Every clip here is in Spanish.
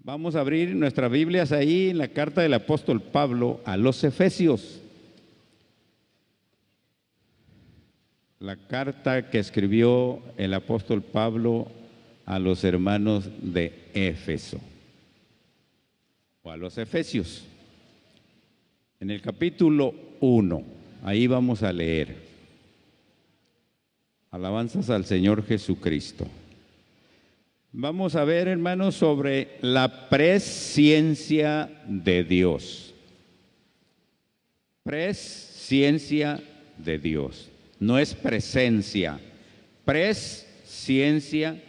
Vamos a abrir nuestras Biblias ahí en la carta del apóstol Pablo a los Efesios. La carta que escribió el apóstol Pablo a los hermanos de Éfeso, o a los Efesios. En el capítulo 1, ahí vamos a leer. Alabanzas al Señor Jesucristo. Vamos a ver, hermanos, sobre la presciencia de Dios. Presciencia de Dios. No es presencia, presciencia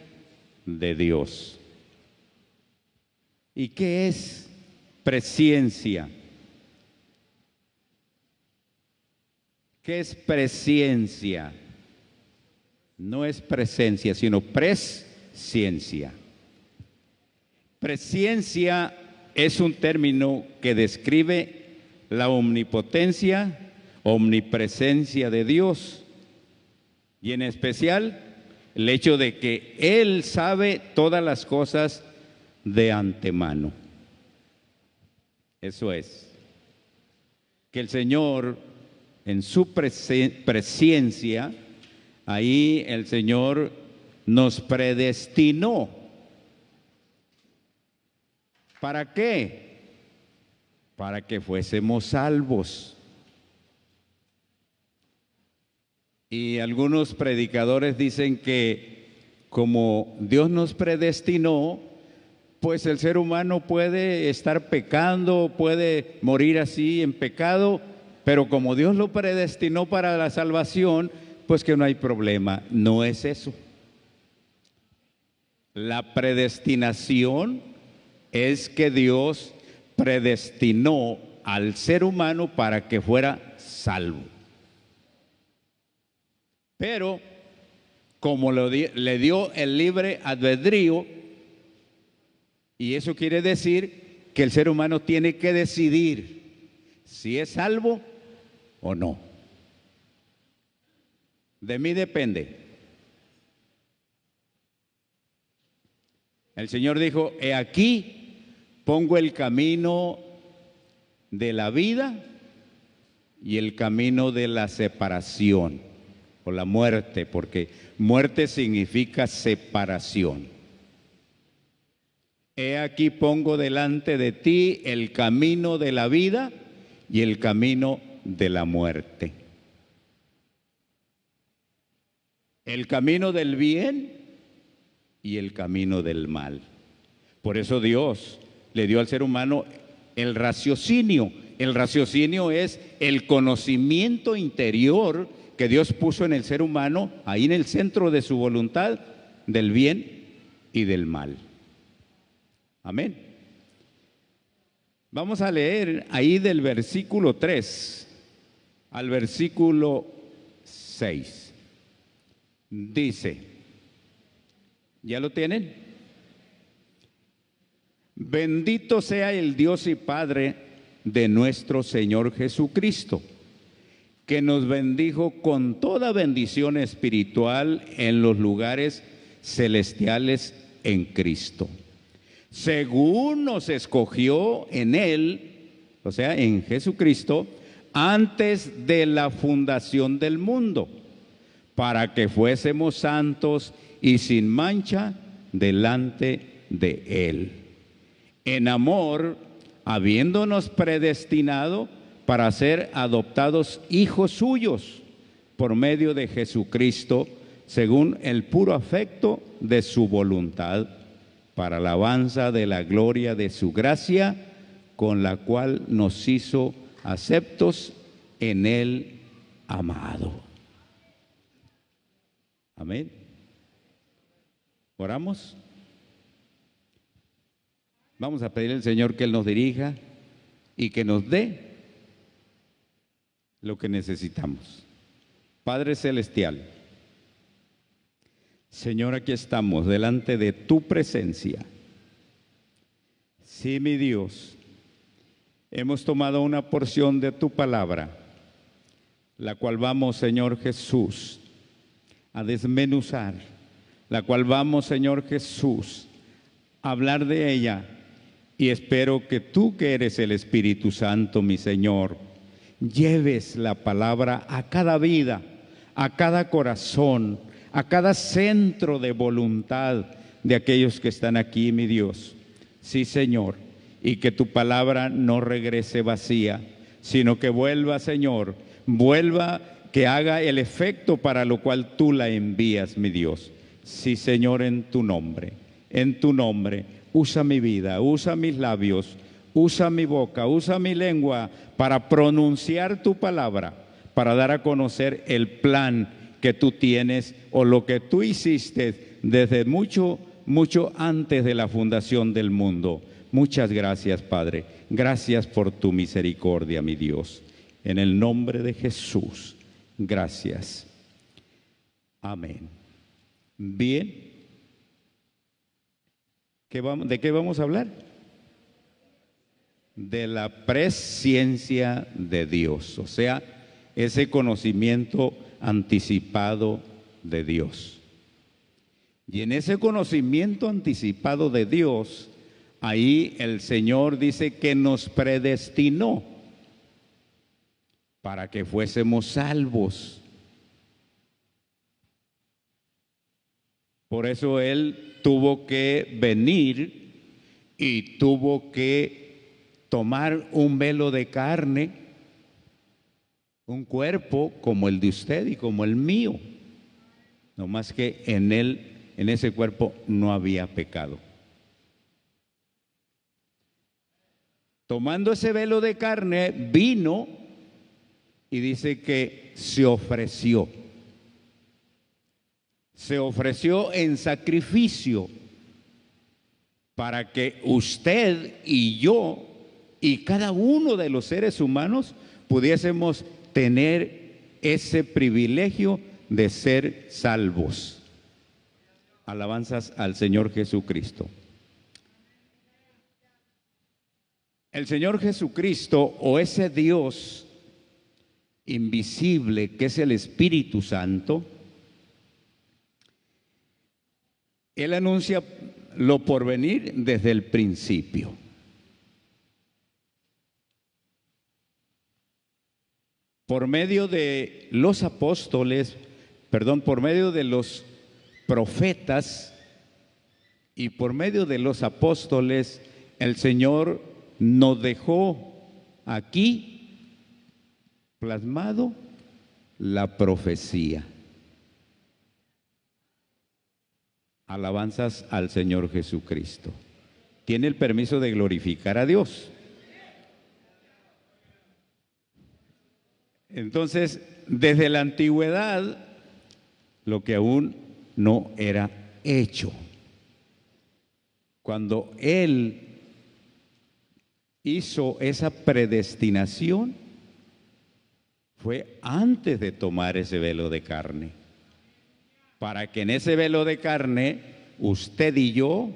de Dios. ¿Y qué es presciencia? ¿Qué es presciencia? No es presencia, sino presciencia. Presciencia es un término que describe la omnipotencia, omnipresencia de Dios, y en especial el hecho de que Él sabe todas las cosas de antemano. Eso es, que el Señor en su presciencia, ahí el Señor nos predestinó. ¿Para qué? Para que fuésemos salvos. Y algunos predicadores dicen que como Dios nos predestinó, pues el ser humano puede estar pecando, puede morir así en pecado, pero como Dios lo predestinó para la salvación, pues que no hay problema. No es eso. La predestinación es que Dios predestinó al ser humano para que fuera salvo. Pero como le dio el libre albedrío, y eso quiere decir que el ser humano tiene que decidir si es salvo o no. De mí depende. El Señor dijo: he aquí pongo el camino de la vida y el camino de la separación, o la muerte, porque muerte significa separación. He aquí pongo delante de ti el camino de la vida y el camino de la muerte. El camino del bien y el camino del mal. Por eso Dios le dio al ser humano el raciocinio. El raciocinio es el conocimiento interior que Dios puso en el ser humano, ahí en el centro de su voluntad, del bien y del mal. Amén. Vamos a leer ahí del versículo 3 al versículo 6. Dice, ¿ya lo tienen? Bendito sea el Dios y Padre de nuestro Señor Jesucristo, que nos bendijo con toda bendición espiritual en los lugares celestiales en Cristo, según nos escogió en Él, o sea, en Jesucristo, antes de la fundación del mundo, para que fuésemos santos y sin mancha delante de Él. En amor, habiéndonos predestinado para ser adoptados hijos suyos por medio de Jesucristo, según el puro afecto de su voluntad, para alabanza de la gloria de su gracia, con la cual nos hizo aceptos en el amado. Amén. ¿Oramos? Vamos a pedir al Señor que Él nos dirija y que nos dé lo que necesitamos. Padre Celestial, Señor, aquí estamos delante de tu presencia. Sí, mi Dios, hemos tomado una porción de tu palabra, la cual vamos, Señor Jesús, a desmenuzar, la cual vamos, Señor Jesús, a hablar de ella Y espero que tú, que eres el Espíritu Santo, mi Señor, lleves la palabra a cada vida, a cada corazón, a cada centro de voluntad de aquellos que están aquí, mi Dios. Sí, Señor, y que tu palabra no regrese vacía, sino que vuelva, Señor, vuelva, que haga el efecto para lo cual tú la envías, mi Dios. Sí, Señor, en tu nombre, usa mi vida, usa mis labios, usa mi boca, usa mi lengua para pronunciar tu palabra, para dar a conocer el plan que tú tienes o lo que tú hiciste desde mucho antes de la fundación del mundo. Muchas gracias, Padre. Gracias por tu misericordia, mi Dios. En el nombre de Jesús, gracias. Amén. Bien. ¿De qué vamos a hablar? De la presciencia de Dios, o sea, ese conocimiento anticipado de Dios. Y en ese conocimiento anticipado de Dios, ahí el Señor dice que nos predestinó para que fuésemos salvos. Por eso Él tuvo que venir y tuvo que tomar un velo de carne, un cuerpo como el de usted y como el mío. No más que en Él, en ese cuerpo, no había pecado. Tomando ese velo de carne, vino y dice que se ofreció. Se ofreció en sacrificio para que usted y yo y cada uno de los seres humanos pudiésemos tener ese privilegio de ser salvos. Alabanzas al Señor Jesucristo. El Señor Jesucristo, o ese Dios invisible que es el Espíritu Santo, Él anuncia lo por venir desde el principio. Por medio de los apóstoles, por medio de los profetas y por medio de los apóstoles, el Señor nos dejó aquí plasmado la profecía. Alabanzas al Señor Jesucristo. Tiene el permiso de glorificar a Dios. Entonces, desde la antigüedad, lo que aún no era hecho. Cuando Él hizo esa predestinación, fue antes de tomar ese velo de carne, para que en ese velo de carne usted y yo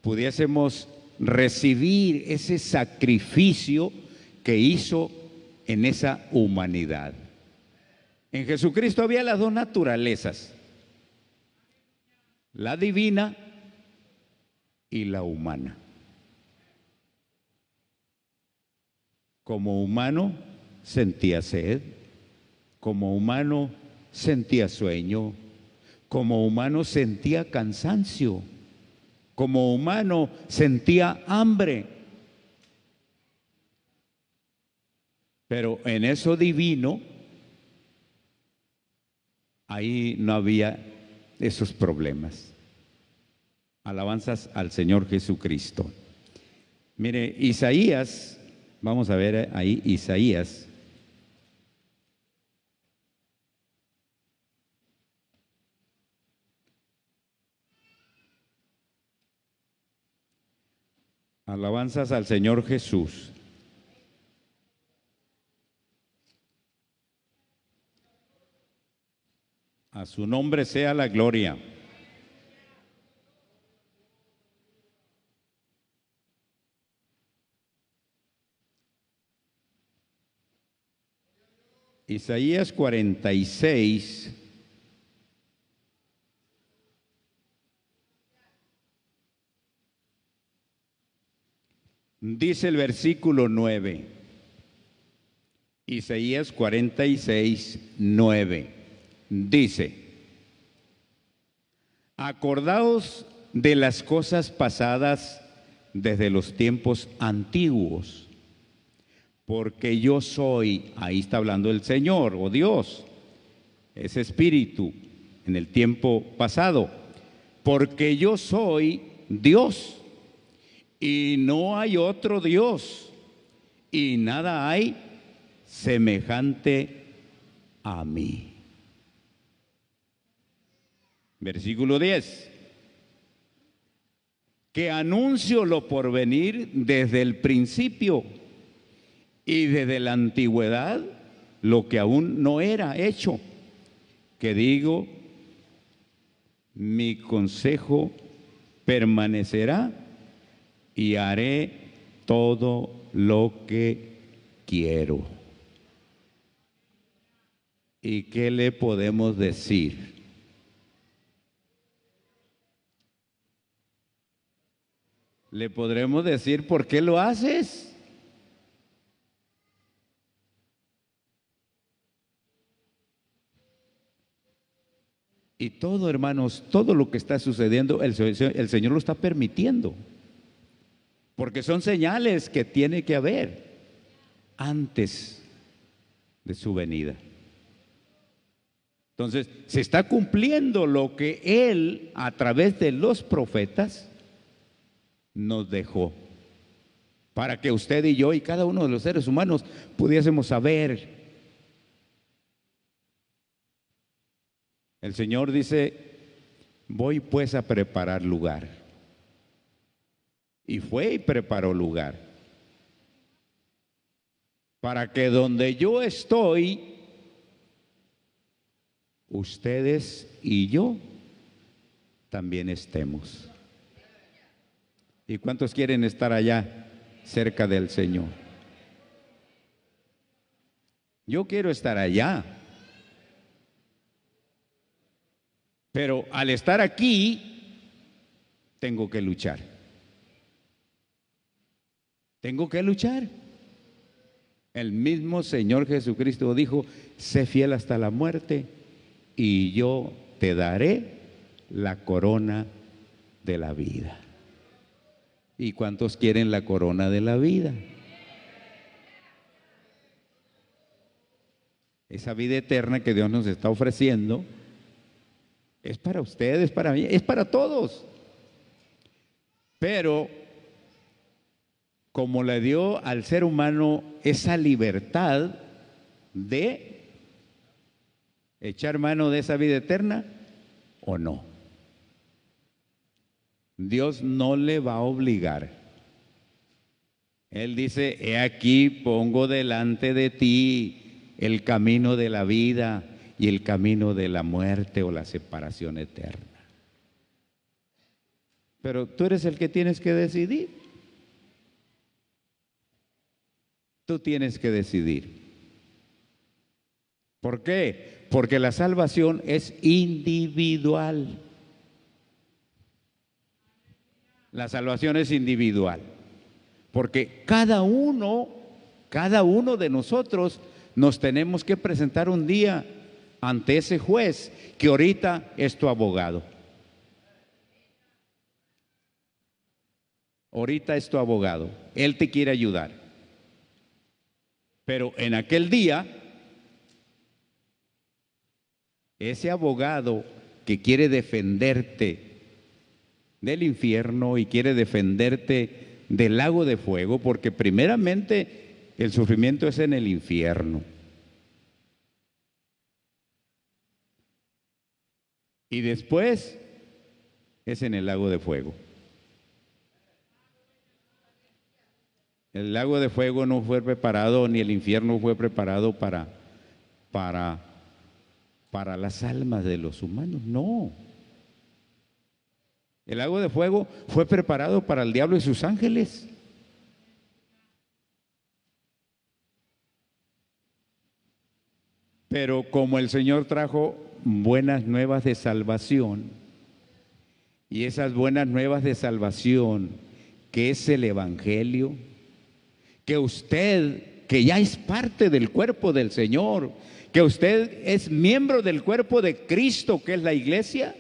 pudiésemos recibir ese sacrificio que hizo en esa humanidad. En Jesucristo había las dos naturalezas, la divina y la humana. Como humano sentía sed, como humano sentía sueño, como humano sentía cansancio, como humano sentía hambre. Pero en eso divino, ahí no había esos problemas. Alabanzas al Señor Jesucristo. Mire, Isaías, vamos a ver ahí Isaías. Alabanzas al Señor Jesús. A su nombre sea la gloria. Isaías 46. Dice el versículo 9, Isaías 46, 9. Dice: acordaos de las cosas pasadas desde los tiempos antiguos, porque yo soy, ahí está hablando el Señor o Dios, ese espíritu en el tiempo pasado, porque yo soy Dios y no hay otro Dios y nada hay semejante a mí. Versículo 10. Que anuncio lo por venir desde el principio y desde la antigüedad lo que aún no era hecho. Que digo, mi consejo permanecerá y haré todo lo que quiero. ¿Y qué le podemos decir? Le podremos decir, ¿por qué lo haces? Y todo, hermanos, todo lo que está sucediendo, el Señor lo está permitiendo. Porque son señales que tiene que haber antes de su venida. Entonces, se está cumpliendo lo que Él, a través de los profetas, nos dejó. Para que usted y yo y cada uno de los seres humanos pudiésemos saber. El Señor dice: voy pues a preparar lugar. Y fue y preparó lugar. Para que donde yo estoy, ustedes y yo también estemos. ¿Y cuántos quieren estar allá cerca del Señor? Yo quiero estar allá. Pero al estar aquí, tengo que luchar. Tengo que luchar. El mismo Señor Jesucristo dijo: sé fiel hasta la muerte y yo te daré la corona de la vida. ¿Y cuántos quieren la corona de la vida? Esa vida eterna que Dios nos está ofreciendo es para ustedes, es para mí, es para todos. Pero como le dio al ser humano esa libertad de echar mano de esa vida eterna o no, Dios no le va a obligar. Él dice: he aquí pongo delante de ti el camino de la vida y el camino de la muerte o la separación eterna. Pero tú eres el que tienes que decidir. Tú tienes que decidir. ¿Por qué? Porque la salvación es individual. La salvación es individual. Porque cada uno de nosotros nos tenemos que presentar un día ante ese juez que ahorita es tu abogado. Ahorita es tu abogado. Él te quiere ayudar. Pero en aquel día, ese abogado que quiere defenderte del infierno y quiere defenderte del lago de fuego, porque primeramente el sufrimiento es en el infierno. Y después es en el lago de fuego. El lago de fuego no fue preparado, ni el infierno fue preparado para las almas de los humanos, no. El lago de fuego fue preparado para el diablo y sus ángeles. Pero como el Señor trajo buenas nuevas de salvación, y esas buenas nuevas de salvación que es el Evangelio, que usted, que ya es parte del cuerpo del Señor, que usted es miembro del cuerpo de Cristo, que es la iglesia,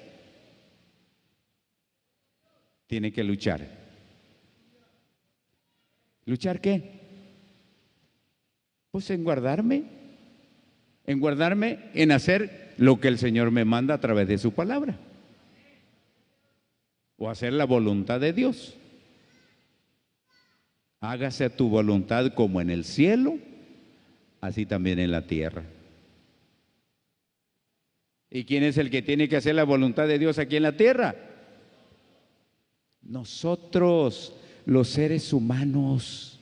tiene que luchar. ¿Luchar qué? Pues en guardarme en hacer lo que el Señor me manda a través de su palabra, o hacer la voluntad de Dios. Hágase tu voluntad como en el cielo, así también en la tierra. ¿Y quién es el que tiene que hacer la voluntad de Dios aquí en la tierra? Nosotros, los seres humanos,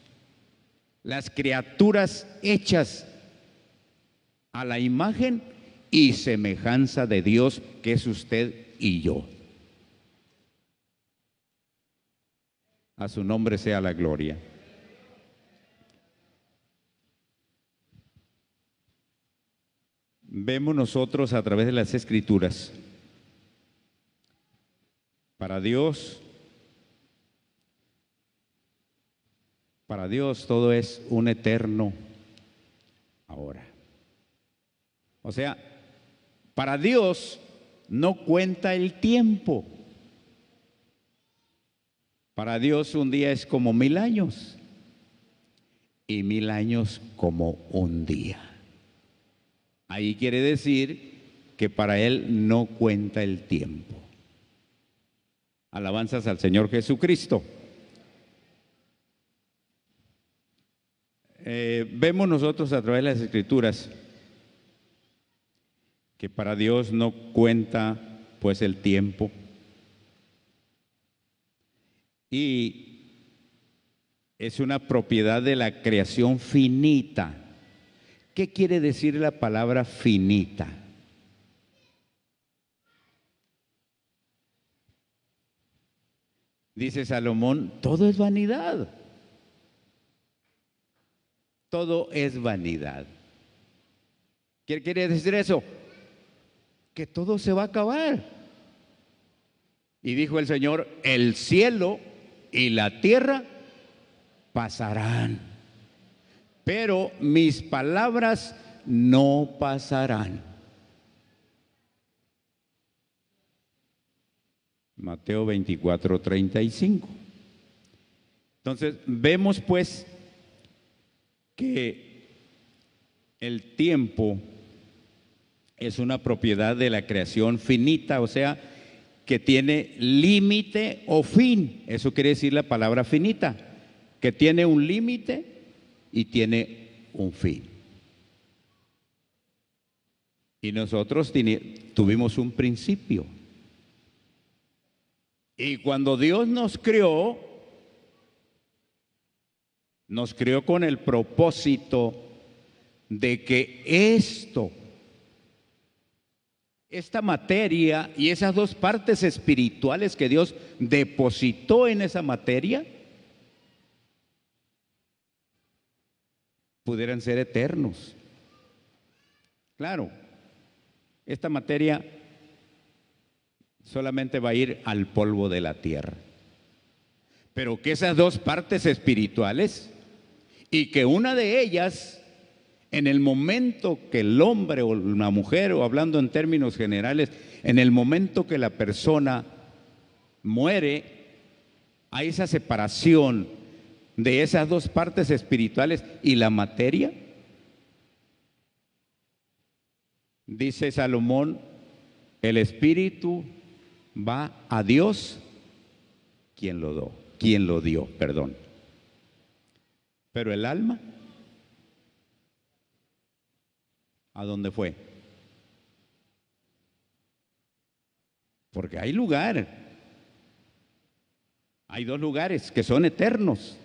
las criaturas hechas a la imagen y semejanza de Dios, que es usted y yo. A su nombre sea la gloria. Vemos nosotros a través de las Escrituras, para Dios todo es un eterno ahora. O sea, para Dios no cuenta el tiempo. Para Dios un día es como 1000 años y 1000 años como un día. Ahí quiere decir que para Él no cuenta el tiempo. Alabanzas al Señor Jesucristo. Vemos nosotros a través de las Escrituras que para Dios no cuenta pues el tiempo, y es una propiedad de la creación finita. ¿Qué quiere decir la palabra finita? Dice Salomón, todo es vanidad. Todo es vanidad. ¿Qué quiere decir eso? Que todo se va a acabar. Y dijo el Señor, el cielo y la tierra pasarán, pero mis palabras no pasarán. Mateo 24:35. Entonces, vemos pues que el tiempo es una propiedad de la creación finita, o sea, que tiene límite o fin. Eso quiere decir la palabra finita, que tiene un límite y tiene un fin. Y nosotros tuvimos un principio. Y cuando Dios nos creó con el propósito de que esta materia y esas dos partes espirituales que Dios depositó en esa materia pudieran ser eternos. Claro, esta materia solamente va a ir al polvo de la tierra, pero que esas dos partes espirituales, y que una de ellas, en el momento que el hombre o la mujer, o hablando en términos generales, en el momento que la persona muere, hay esa separación de esas dos partes espirituales y la materia. Dice Salomón, el espíritu va a Dios, quien lo dio, perdón. Pero el alma, ¿a dónde fue? Porque hay dos lugares que son eternos.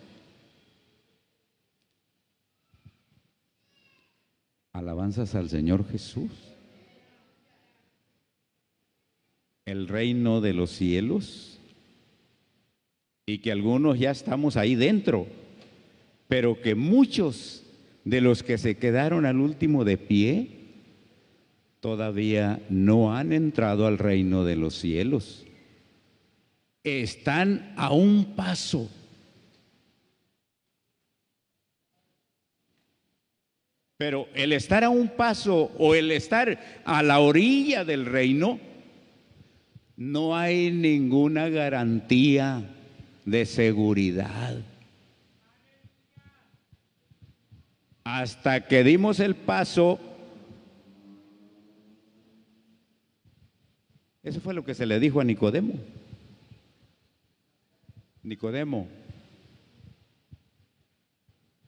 Alabanzas al Señor Jesús. El reino de los cielos, y que algunos ya estamos ahí dentro, pero que muchos de los que se quedaron al último de pie todavía no han entrado al reino de los cielos. Están a un paso Pero el estar a un paso o el estar a la orilla del reino, no hay ninguna garantía de seguridad. Hasta que dimos el paso, eso fue lo que se le dijo a Nicodemo. Nicodemo,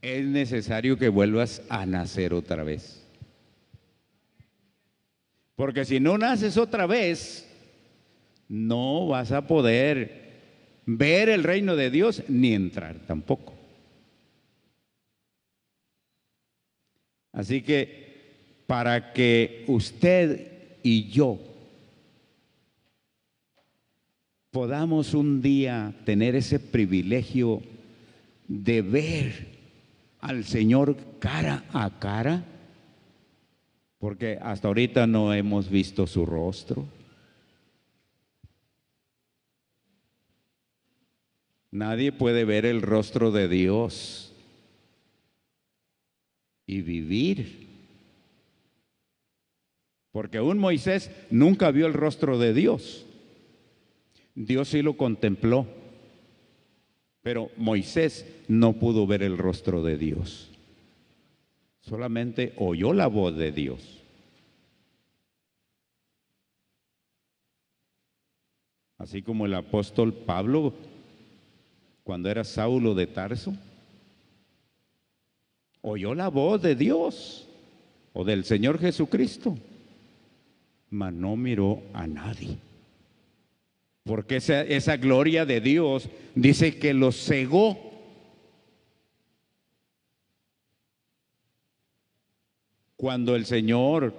es necesario que vuelvas a nacer otra vez. Porque si no naces otra vez, no vas a poder ver el reino de Dios ni entrar tampoco. Así que para que usted y yo podamos un día tener ese privilegio de ver al Señor cara a cara, porque hasta ahorita no hemos visto su rostro. Nadie puede ver el rostro de Dios y vivir. Porque aún Moisés nunca vio el rostro de Dios. Dios sí lo contempló, pero Moisés no pudo ver el rostro de Dios. Solamente oyó la voz de Dios. Así como el apóstol Pablo, cuando era Saulo de Tarso, oyó la voz de Dios o del Señor Jesucristo, mas no miró a nadie. Porque esa gloria de Dios dice que lo cegó. Cuando el Señor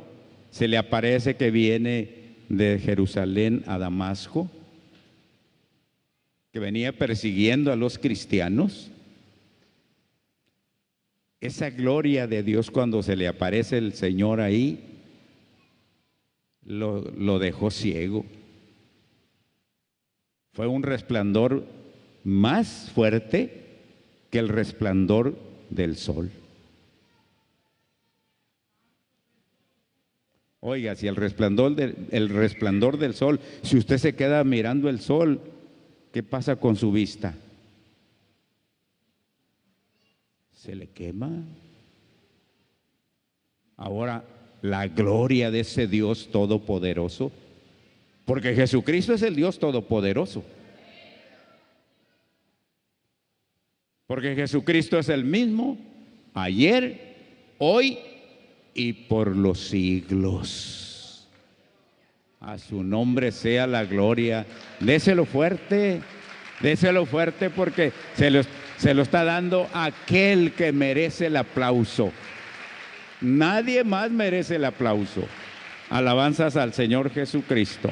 se le aparece que viene de Jerusalén a Damasco, que venía persiguiendo a los cristianos, esa gloria de Dios, cuando se le aparece el Señor ahí, lo dejó ciego. Fue un resplandor más fuerte que el resplandor del sol. Oiga, si el resplandor del sol, si usted se queda mirando el sol, ¿qué pasa con su vista? Se le quema. Ahora, la gloria de ese Dios todopoderoso, porque Jesucristo es el Dios todopoderoso. Porque Jesucristo es el mismo ayer, hoy y por los siglos. A su nombre sea la gloria. Déselo fuerte porque se lo está dando aquel que merece el aplauso. Nadie más merece el aplauso. Alabanzas al Señor Jesucristo.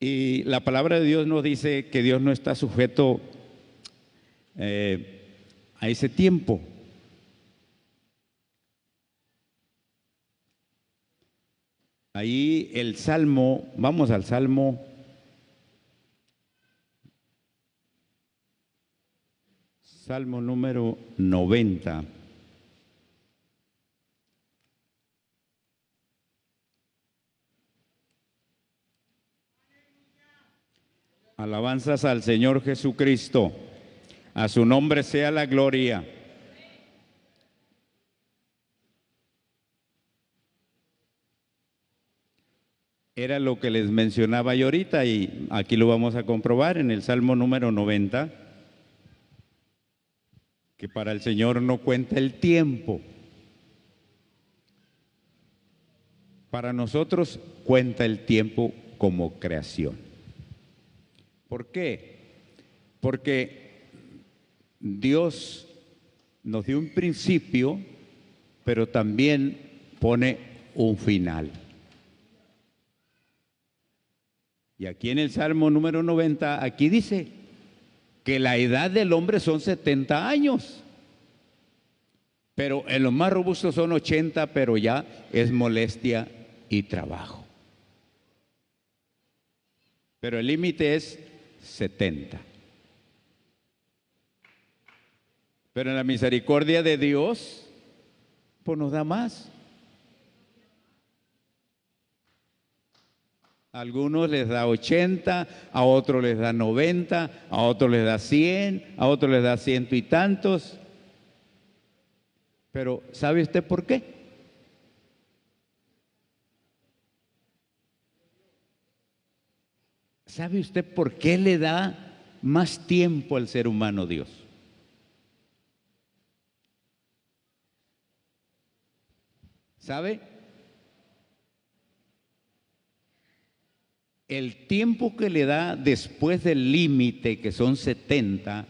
Y la palabra de Dios nos dice que Dios no está sujeto a ese tiempo. Ahí el Salmo, vamos al Salmo número 90. Alabanzas al Señor Jesucristo. A su nombre sea la gloria. Era lo que les mencionaba yo ahorita y aquí lo vamos a comprobar en el Salmo número 90, que para el Señor no cuenta el tiempo. Para nosotros cuenta el tiempo como creación. ¿Por qué? Porque Dios nos dio un principio, pero también pone un final. Y aquí en el Salmo número 90, aquí dice que la edad del hombre son 70 años. Pero en los más robustos son 80, pero ya es molestia y trabajo. Pero el límite es 70. Pero en la misericordia de Dios, pues nos da más. A algunos les da 80, a otros les da 90, a otros les da 100, a otros les da ciento y tantos. Pero ¿sabe usted por qué? ¿Sabe usted por qué le da más tiempo al ser humano Dios? ¿Sabe? El tiempo que le da después del límite, que son 70,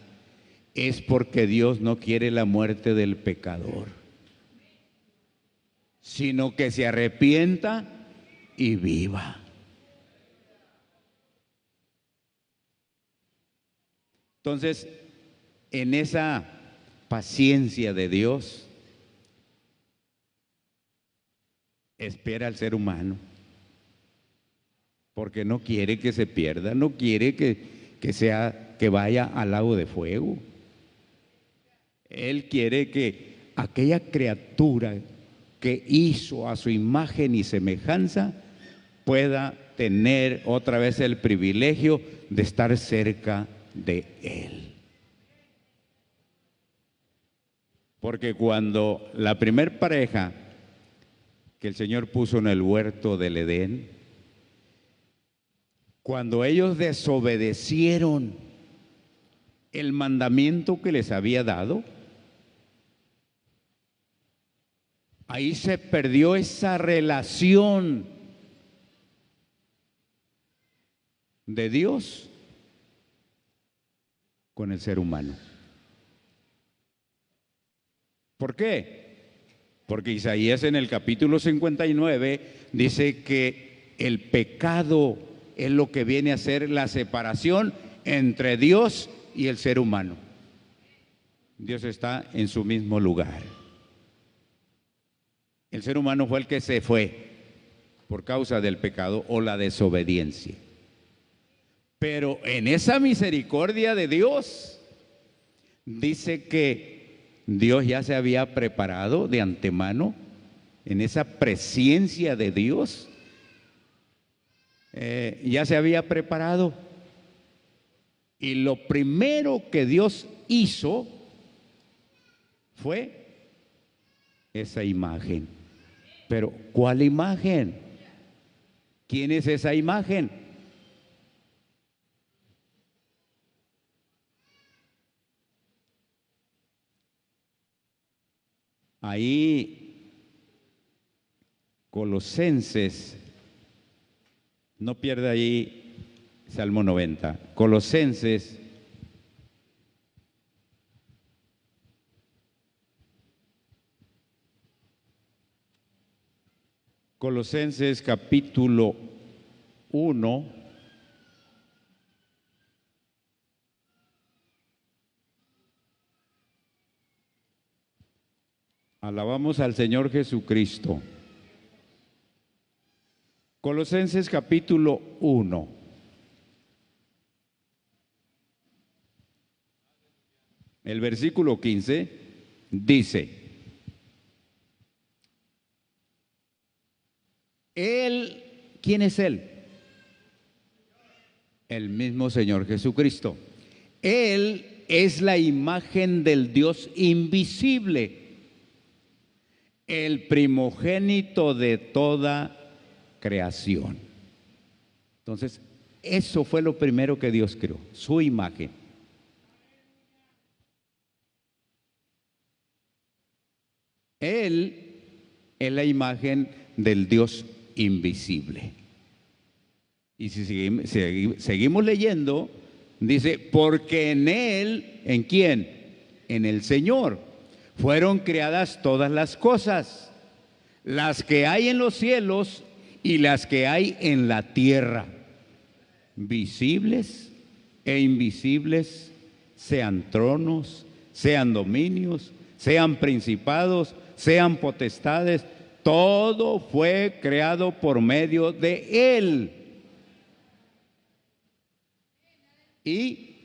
es porque Dios no quiere la muerte del pecador, sino que se arrepienta y viva. Entonces, en esa paciencia de Dios, espera al ser humano, porque no quiere que se pierda, no quiere que vaya al lago de fuego. Él quiere que aquella criatura que hizo a su imagen y semejanza pueda tener otra vez el privilegio de estar cerca de Él. Porque cuando la primer pareja que el Señor puso en el huerto del Edén, cuando ellos desobedecieron el mandamiento que les había dado, ahí se perdió esa relación de Dios con el ser humano. ¿Por qué? Porque Isaías en el capítulo 59 dice que el pecado es lo que viene a ser la separación entre Dios y el ser humano. Dios está en su mismo lugar. El ser humano fue el que se fue por causa del pecado o la desobediencia. Pero en esa misericordia de Dios, dice que Dios ya se había preparado de antemano, en esa presencia de Dios, ya se había preparado. Y lo primero que Dios hizo fue esa imagen. Pero ¿cuál imagen? ¿Quién es esa imagen? Ahí, Colosenses, no pierda ahí Salmo 90, Colosenses capítulo 1, alabamos al Señor Jesucristo. Colosenses capítulo 1. El versículo 15 dice: Él, ¿quién es Él? El mismo Señor Jesucristo. Él es la imagen del Dios invisible, el primogénito de toda creación. Entonces, eso fue lo primero que Dios creó, su imagen. Él es la imagen del Dios invisible. Y si seguimos leyendo, dice, porque en Él, ¿en quién? En el Señor, fueron creadas todas las cosas, las que hay en los cielos y las que hay en la tierra, visibles e invisibles, sean tronos, sean dominios, sean principados, sean potestades, todo fue creado por medio de Él y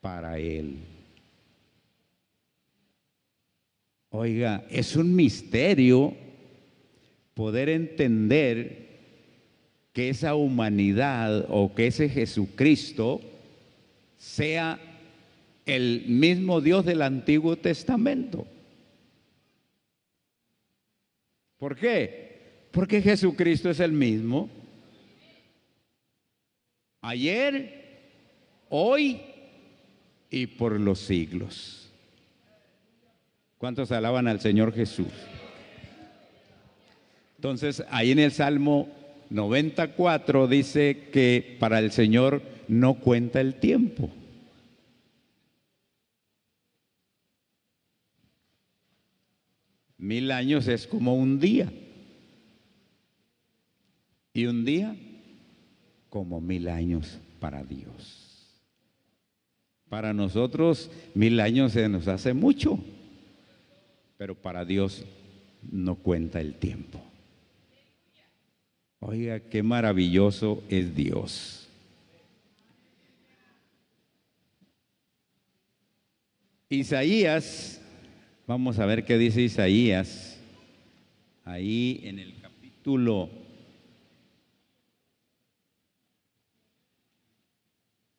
para Él. Oiga, es un misterio poder entender que esa humanidad o que ese Jesucristo sea el mismo Dios del Antiguo Testamento. ¿Por qué? Porque Jesucristo es el mismo ayer, hoy y por los siglos. ¿Cuántos alaban al Señor Jesús? Entonces, ahí en el Salmo 94 dice que para el Señor no cuenta el tiempo. Mil años es como un día. Y un día como 1000 años para Dios. Para nosotros 1000 años se nos hace mucho, pero para Dios no cuenta el tiempo. Oiga, qué maravilloso es Dios. Isaías, vamos a ver qué dice Isaías, ahí en el capítulo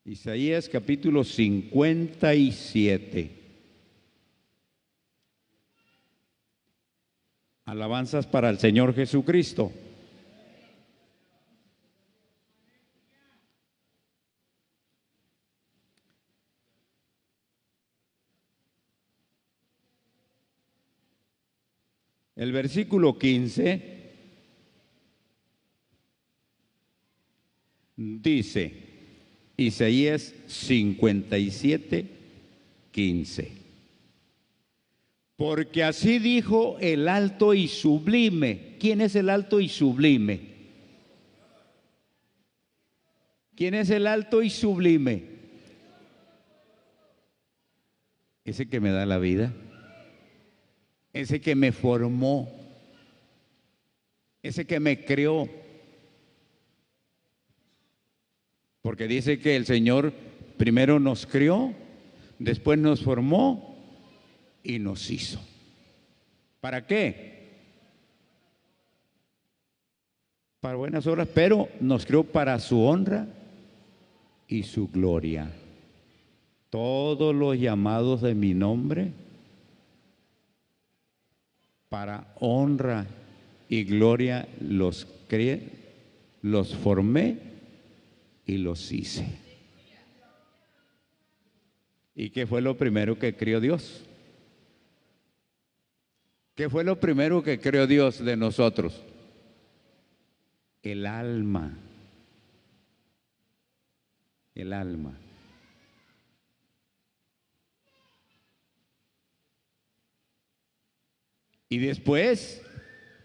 Isaías capítulo 57. Alabanzas para el Señor Jesucristo. El versículo 15 dice, Isaías 57, 15. Porque así dijo el alto y sublime. ¿Quién es el alto y sublime? ¿Quién es el alto y sublime? Ese que me da la vida, ese que me formó, ese que me creó. Porque dice que el Señor primero nos creó, después nos formó y nos hizo. ¿Para qué? Para buenas obras, pero nos creó para su honra y su gloria. Todos los llamados de mi nombre, para honra y gloria los creé, los formé y los hice. ¿Y qué fue lo primero que creó Dios? ¿Qué fue lo primero que creó Dios de nosotros? El alma. El alma. Y después,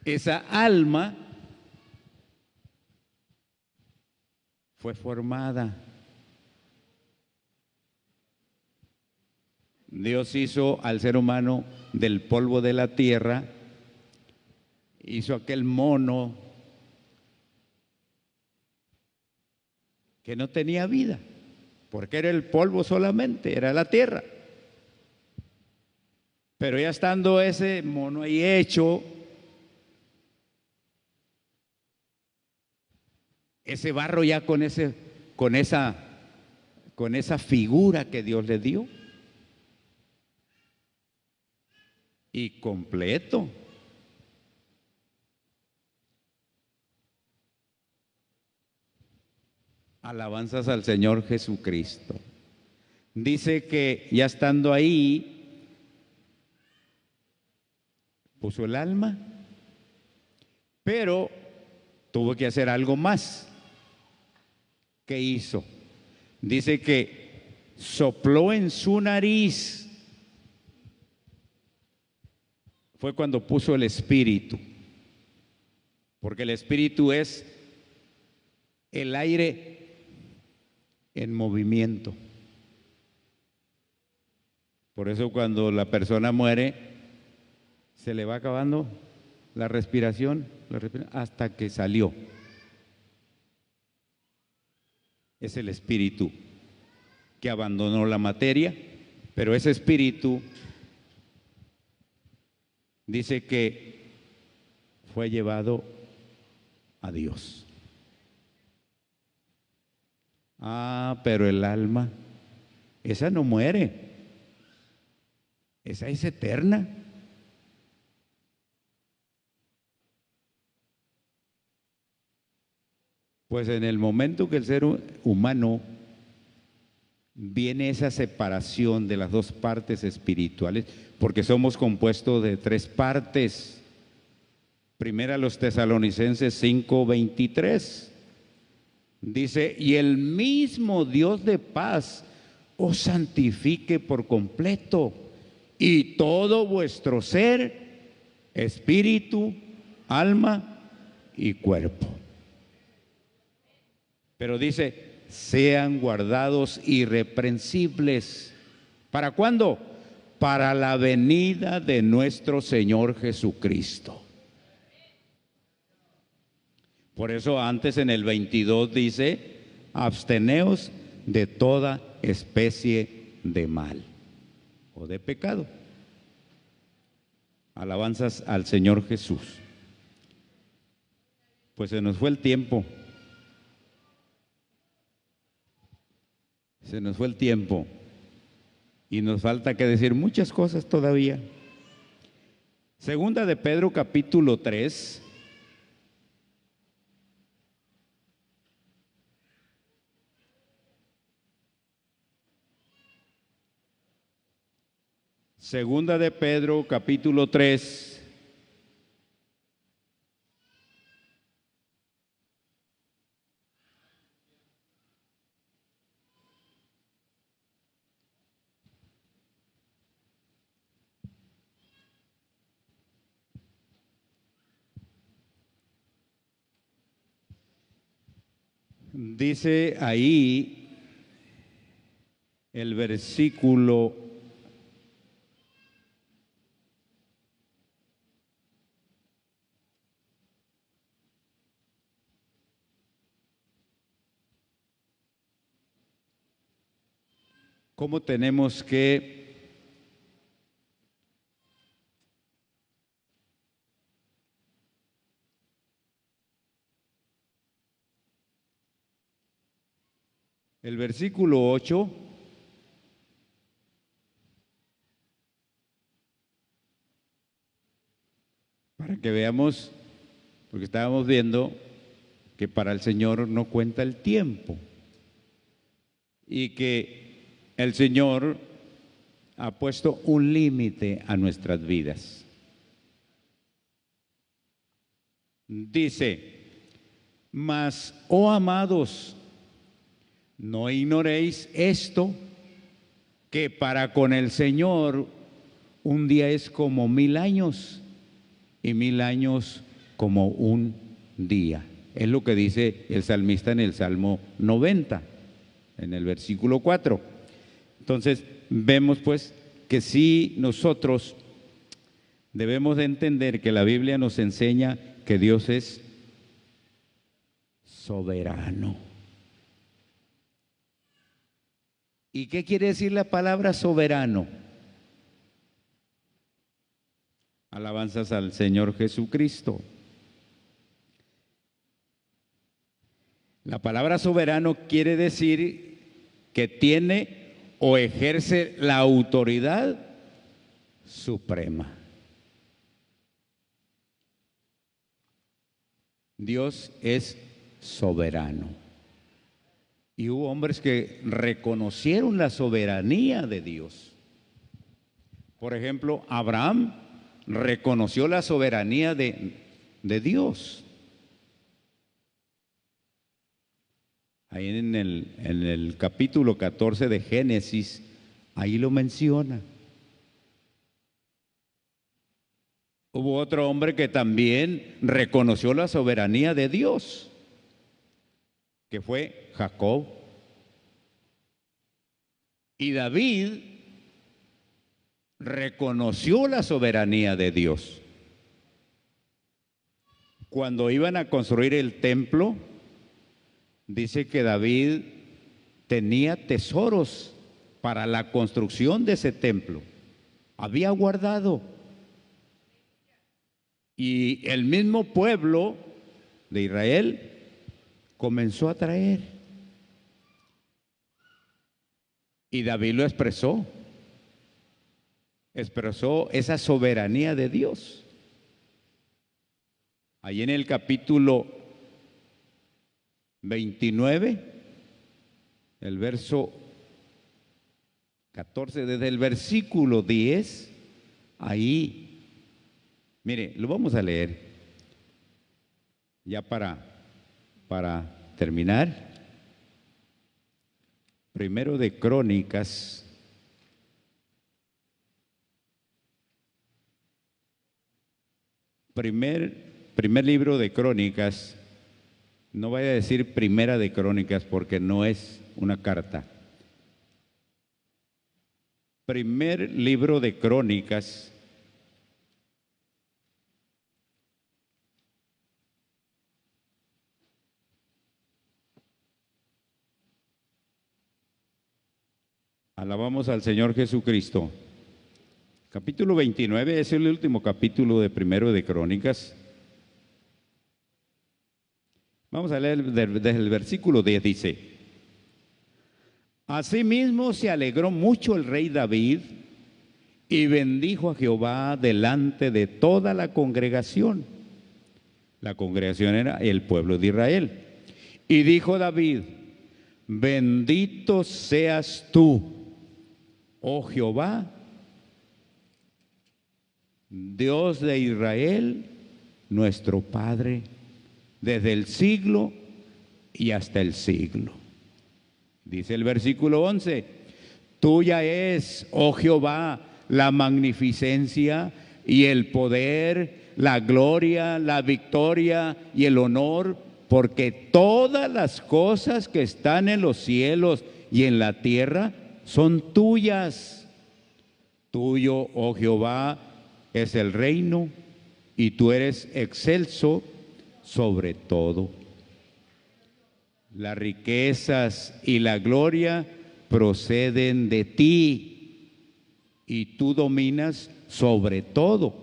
esa alma fue formada. Dios hizo al ser humano del polvo de la tierra, hizo aquel mono que no tenía vida, porque era el polvo solamente, era la tierra. Pero ya estando ese mono ahí hecho, ese barro ya con esa figura que Dios le dio, y completo. Alabanzas al Señor Jesucristo. Dice que ya estando ahí, puso el alma, pero tuvo que hacer algo más. ¿Qué hizo? Dice que sopló en su nariz. Fue cuando puso el espíritu, porque el espíritu es el aire en movimiento. Por eso cuando la persona muere, se le va acabando la respiración hasta que salió. Es el espíritu que abandonó la materia, pero ese espíritu dice que fue llevado a Dios. Pero el alma, esa no muere, esa es eterna. Pues en el momento que el ser humano viene esa separación de las dos partes espirituales, porque somos compuestos de tres partes. Primera los Tesalonicenses 5:23 dice: y el mismo Dios de paz os santifique por completo, y todo vuestro ser, espíritu, alma y cuerpo. Pero dice: sean guardados irreprensibles. ¿Para cuándo? Para la venida de nuestro Señor Jesucristo. Por eso antes en el 22 dice: absteneos de toda especie de mal o de pecado. Alabanzas al Señor Jesús. Pues se nos fue el tiempo. Se nos fue el tiempo y nos falta que decir muchas cosas todavía. Segunda de Pedro capítulo 3. Segunda de Pedro capítulo 3. Dice ahí el versículo 'cómo tenemos que el versículo 8 para que veamos, porque estábamos viendo que para el Señor no cuenta el tiempo y que el Señor ha puesto un límite a nuestras vidas. Dice: mas, oh amados, no ignoréis esto, que para con el Señor un día es como 1000 años y 1000 años como un día. Es lo que dice el salmista en el Salmo 90, en el versículo 4. Entonces vemos pues que sí, nosotros debemos de entender que la Biblia nos enseña que Dios es soberano. ¿Y qué quiere decir la palabra soberano? Alabanzas al Señor Jesucristo. La palabra soberano quiere decir que tiene o ejerce la autoridad suprema. Dios es soberano. Y hubo hombres que reconocieron la soberanía de Dios. Por ejemplo, Abraham reconoció la soberanía de Dios. Ahí en el capítulo 14 de Génesis, ahí lo menciona. Hubo otro hombre que también reconoció la soberanía de Dios, que fue Jacob. Y David reconoció la soberanía de Dios. Cuando iban a construir el templo, dice que David tenía tesoros para la construcción de ese templo. Había guardado. Y el mismo pueblo de Israel comenzó a traer. Y David lo expresó esa soberanía de Dios. Ahí en el capítulo 29, el verso 14, desde el versículo 10, ahí, mire, lo vamos a leer ya para terminar. Primero de Crónicas, primer libro de Crónicas, no vaya a decir Primera de Crónicas porque no es una carta. Primer libro de Crónicas, alabamos al Señor Jesucristo. Capítulo 29 es el último capítulo de Primero de Crónicas. Vamos a leer desde el versículo 10, dice: Asimismo se alegró mucho el rey David y bendijo a Jehová delante de toda la congregación. La congregación era el pueblo de Israel. Y dijo David: Bendito seas tú, oh Jehová, Dios de Israel, nuestro Padre, desde el siglo y hasta el siglo. Dice el versículo 11: Tuya es, oh Jehová, la magnificencia y el poder, la gloria, la victoria y el honor, porque todas las cosas que están en los cielos y en la tierra son tuyas. Tuyo, oh Jehová, es el reino, y tú eres excelso sobre todo. Las riquezas y la gloria proceden de ti, y tú dominas sobre todo.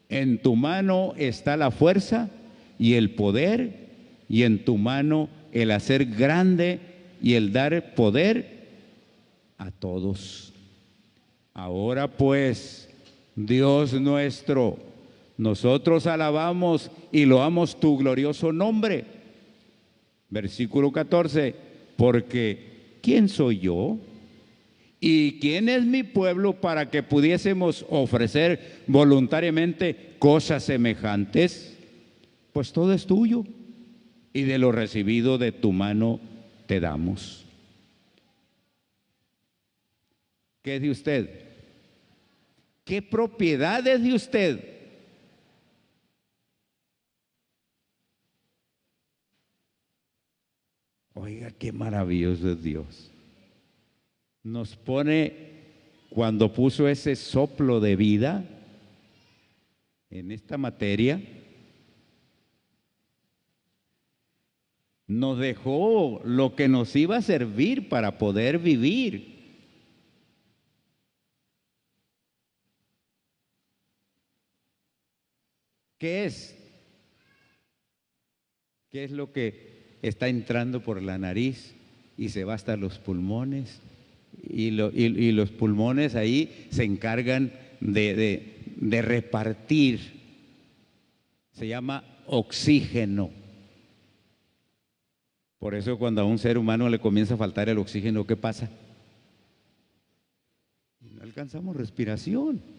En tu mano está la fuerza y el poder, y en tu mano el hacer grande y el dar poder a todos. Ahora pues, Dios nuestro, nosotros alabamos y loamos tu glorioso nombre. Versículo 14: Porque ¿quién soy yo? ¿Y quién es mi pueblo para que pudiésemos ofrecer voluntariamente cosas semejantes? Pues todo es tuyo, y de lo recibido de tu mano te damos. ¿Qué es de usted? ¿Qué propiedad es de usted? Oiga, qué maravilloso es Dios. Nos pone, cuando puso ese soplo de vida en esta materia, nos dejó lo que nos iba a servir para poder vivir. ¿Qué es? ¿Qué es lo que está entrando por la nariz y se va hasta los pulmones? Y los pulmones ahí se encargan de repartir. Se llama oxígeno. Por eso cuando a un ser humano le comienza a faltar el oxígeno, ¿qué pasa? No alcanzamos respiración.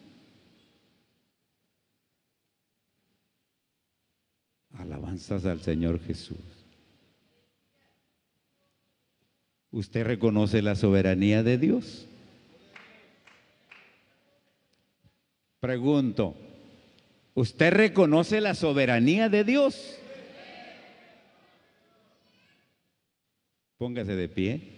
Alabanzas al Señor Jesús. ¿Usted reconoce la soberanía de Dios? Pregunto, ¿usted reconoce la soberanía de Dios? Póngase de pie.